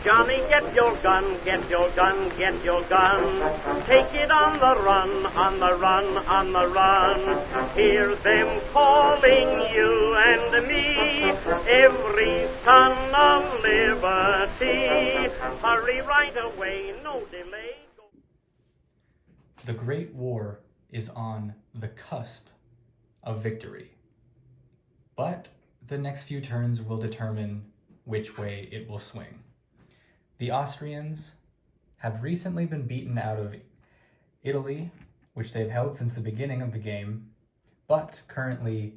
Johnny, get your gun, get your gun, get your gun. Take it on the run, on the run, on the run. Hear them calling you and me, every son of liberty. Hurry right away, no delay. The Great War is on the cusp of victory, but the next few turns will determine which way it will swing. The Austrians have recently been beaten out of Italy, which they've held since the beginning of the game, but currently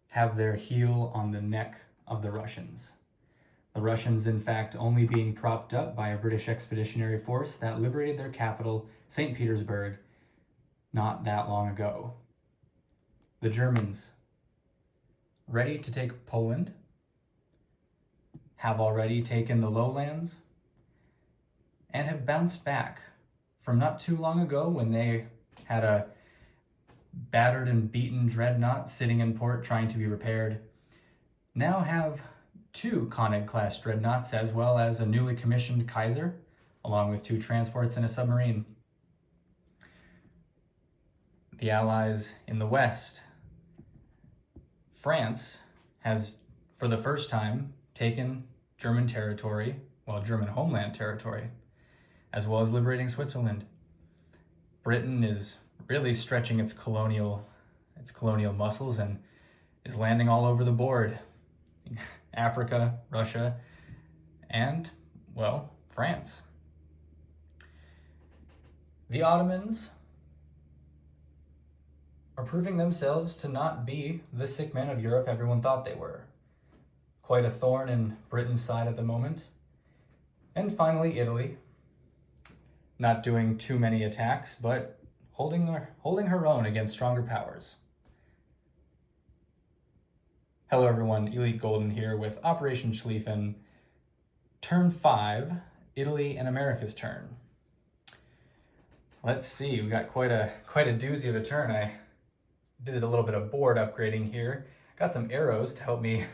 have their heel on the neck of the Russians. The Russians, in fact, only being propped up by a British expeditionary force that liberated their capital, St. Petersburg, not that long ago. The Germans, ready to take Poland, have already taken the lowlands, and have bounced back from not too long ago when they had a battered and beaten dreadnought sitting in port trying to be repaired. Now have 2 König-class dreadnoughts as well as a newly commissioned Kaiser, along with 2 transports and a submarine. The Allies in the West. France has, for the first time, taken German territory, well, German homeland territory, as well as liberating Switzerland. Britain is really stretching its colonial muscles and is landing all over the board. Africa, Russia, and, well, France. The Ottomans are proving themselves to not be the sick men of Europe everyone thought they were. Quite a thorn in Britain's side at the moment. And finally, Italy. Not doing too many attacks, but holding her own against stronger powers. Hello everyone, Elite Golden here with Operation Schlieffen. Turn 5, Italy and America's turn. Let's see, we got quite a doozy of a turn. I did a little bit of board upgrading here. Got some arrows to help me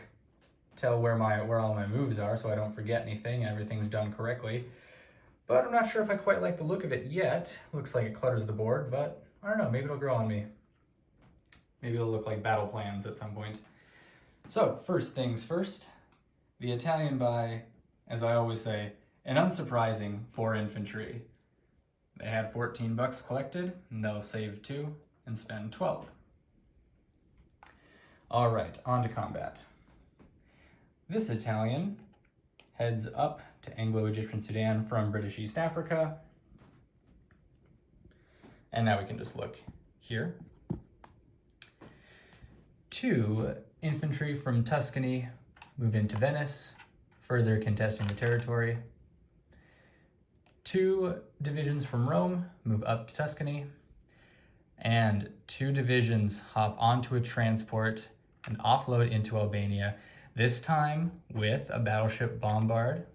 tell where all my moves are so I don't forget anything and everything's done correctly. But I'm not sure if I quite like the look of it yet. Looks like it clutters the board, but I don't know, maybe it'll grow on me. Maybe it'll look like battle plans at some point. So, first things first, the Italian buy, as I always say, an unsurprising 4 infantry. They had 14 bucks collected, and they'll save 2 and spend 12. All right, on to combat. This Italian heads up to Anglo-Egyptian Sudan from British East Africa. And now we can just look here. 2 infantry from Tuscany move into Venice, further contesting the territory. 2 divisions from Rome move up to Tuscany. And 2 divisions hop onto a transport and offload into Albania, this time with a battleship bombard.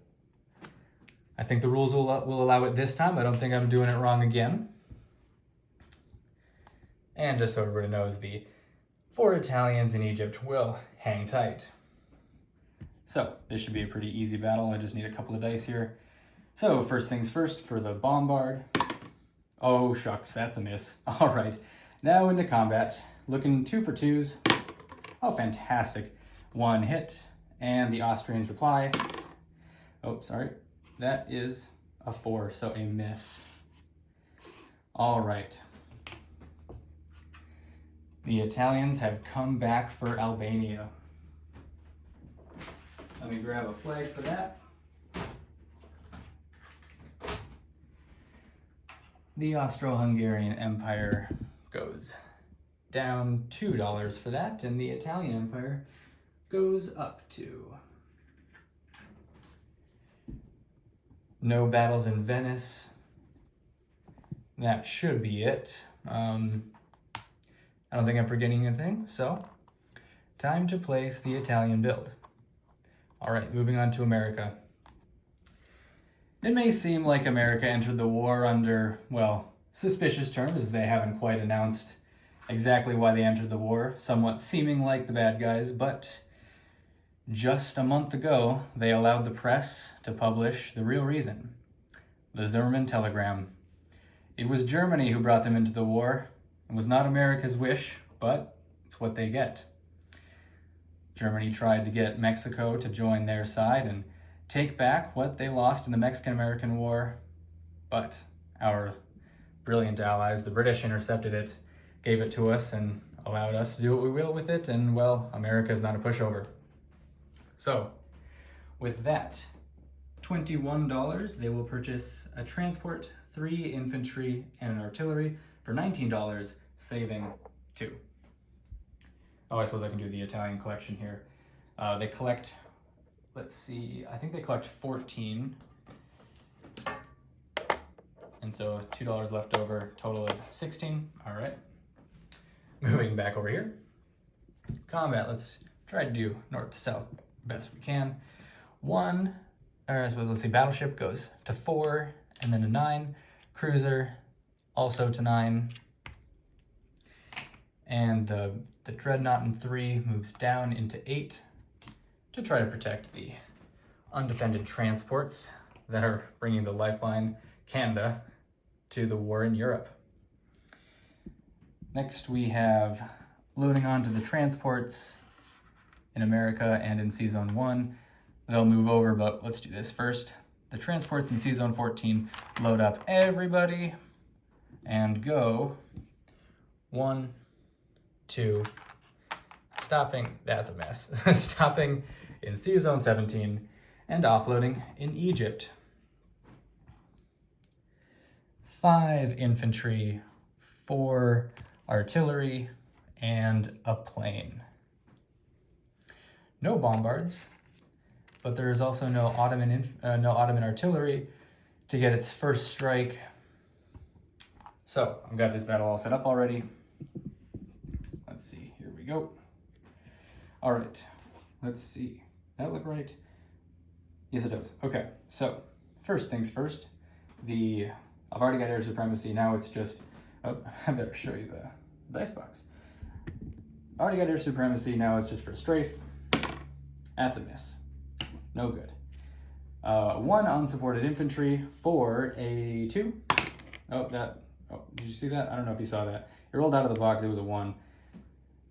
I think the rules will allow it this time. I don't think I'm doing it wrong again. And just so everybody knows, the 4 Italians in Egypt will hang tight. So this should be a pretty easy battle. I just need a couple of dice here. So first things first for the bombard. Oh shucks, that's a miss. All right, now into combat. Looking 2 for 2s. Oh, fantastic. 1 hit, and the Austrians reply. Oh, sorry. That is a 4, so a miss. All right. The Italians have come back for Albania. Let me grab a flag for that. The Austro-Hungarian Empire goes down $2 for that, and the Italian Empire goes up 2. No battles in Venice. That should be it. I don't think I'm forgetting anything, so time to place the Italian build. All right, moving on to America. It may seem like America entered the war under, well, suspicious terms, as they haven't quite announced exactly why they entered the war, somewhat seeming like the bad guys, but just a month ago, they allowed the press to publish the real reason, the Zimmermann telegram. It was Germany who brought them into the war. It was not America's wish, but it's what they get. Germany tried to get Mexico to join their side and take back what they lost in the Mexican-American War, but our brilliant allies, the British, intercepted it, gave it to us, and allowed us to do what we will with it, and, well, America is not a pushover. So, with that, $21, they will purchase a transport, 3 infantry, and an artillery for $19, saving 2. Oh, I suppose I can do the Italian collection here. They collect, let's see, I think they collect 14. And so $2 left over, total of 16. All right. Moving back over here. Combat, let's try to do north to south best we can. Let's see, battleship goes to 4 and then to 9. Cruiser also to 9. And the dreadnought in 3 moves down into 8 to try to protect the undefended transports that are bringing the lifeline, Canada, to the war in Europe. Next we have loading onto the transports in America and in C-Zone 1. They'll move over, but let's do this first. The transports in C-Zone 14 load up everybody and go 1, 2, stopping, that's a mess, stopping in C-Zone 17 and offloading in Egypt. 5 infantry, 4 artillery, and a plane. No bombards, but there is also no Ottoman artillery to get its first strike. So I've got this battle all set up already. Let's see, here we go. All right, let's see. That look right? Yes, it does. Okay, so first things first, I've already got air supremacy. Now it's just, oh, I better show you the dice box. Already got air supremacy. Now it's just for strafe. That's a miss. No good. 1 unsupported infantry for a 2. Oh, did you see that? I don't know if you saw that. It rolled out of the box. It was a 1.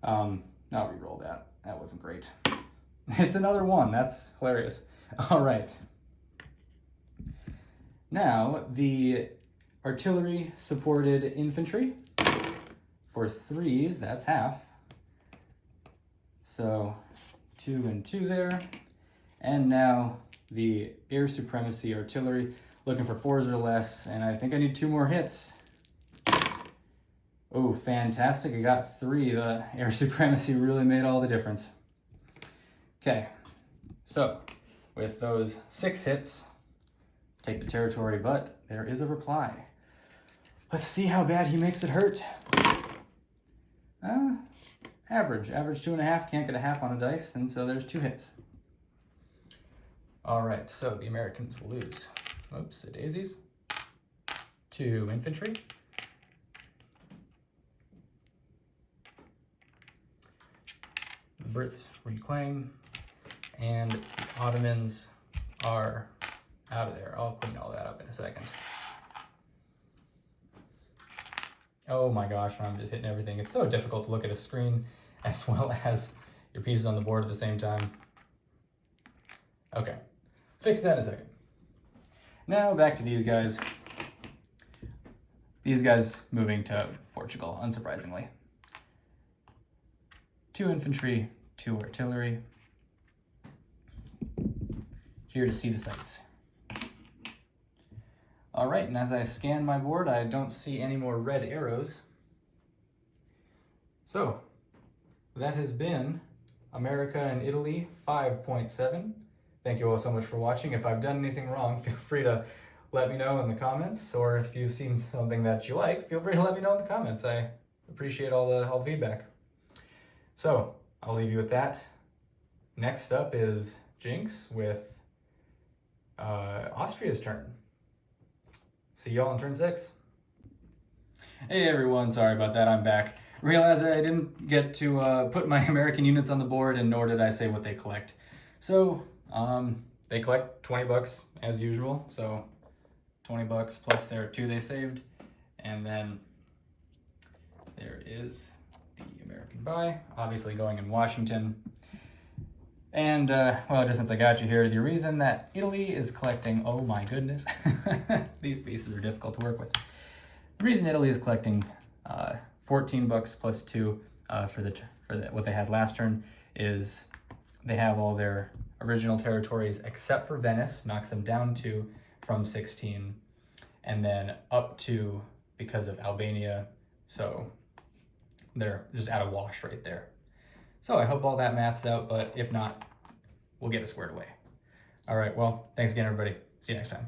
I'll re-roll that. That wasn't great. It's another 1. That's hilarious. All right. Now, the artillery supported infantry for 3s, that's half. So 2 and 2 there. And now the air supremacy artillery, looking for 4s or less, and I think I need 2 more hits. Oh, fantastic, I got 3. The air supremacy really made all the difference. Okay, so with those 6 hits, take the territory, but there is a reply. Let's see how bad he makes it hurt. Average 2.5, can't get a half on a dice, and so there's 2 hits. All right, so the Americans will lose. Oops, daisies. 2 infantry. The Brits reclaim, and the Ottomans are out of there. I'll clean all that up in a second. Oh my gosh, I'm just hitting everything. It's so difficult to look at a screen as well as your pieces on the board at the same time. Okay, fix that in a second. Now back to these guys. These guys moving to Portugal, unsurprisingly. 2 infantry, 2 artillery. Here to see the sights. All right, and as I scan my board, I don't see any more red arrows. So, that has been America and Italy 5.7. Thank you all so much for watching. If I've done anything wrong, feel free to let me know in the comments, or if you've seen something that you like, feel free to let me know in the comments. I appreciate all the feedback. So, I'll leave you with that. Next up is Jinx with Austria's turn. See y'all in turn 6. Hey everyone, sorry about that, I'm back. realized that I didn't get to put my American units on the board, and nor did I say what they collect. So they collect 20 bucks as usual. So 20 bucks plus their 2 they saved. And then there is the American buy, obviously going in Washington. And, well, just since I got you here, the reason that Italy is collecting, oh my goodness, these pieces are difficult to work with. The reason Italy is collecting 14 bucks plus 2 for what they had last turn is they have all their original territories except for Venice, knocks them down to from 16, and then up to because of Albania, so they're just at a wash right there. So I hope all that maths out, but if not, we'll get it squared away. All right, well, thanks again, everybody. See you next time.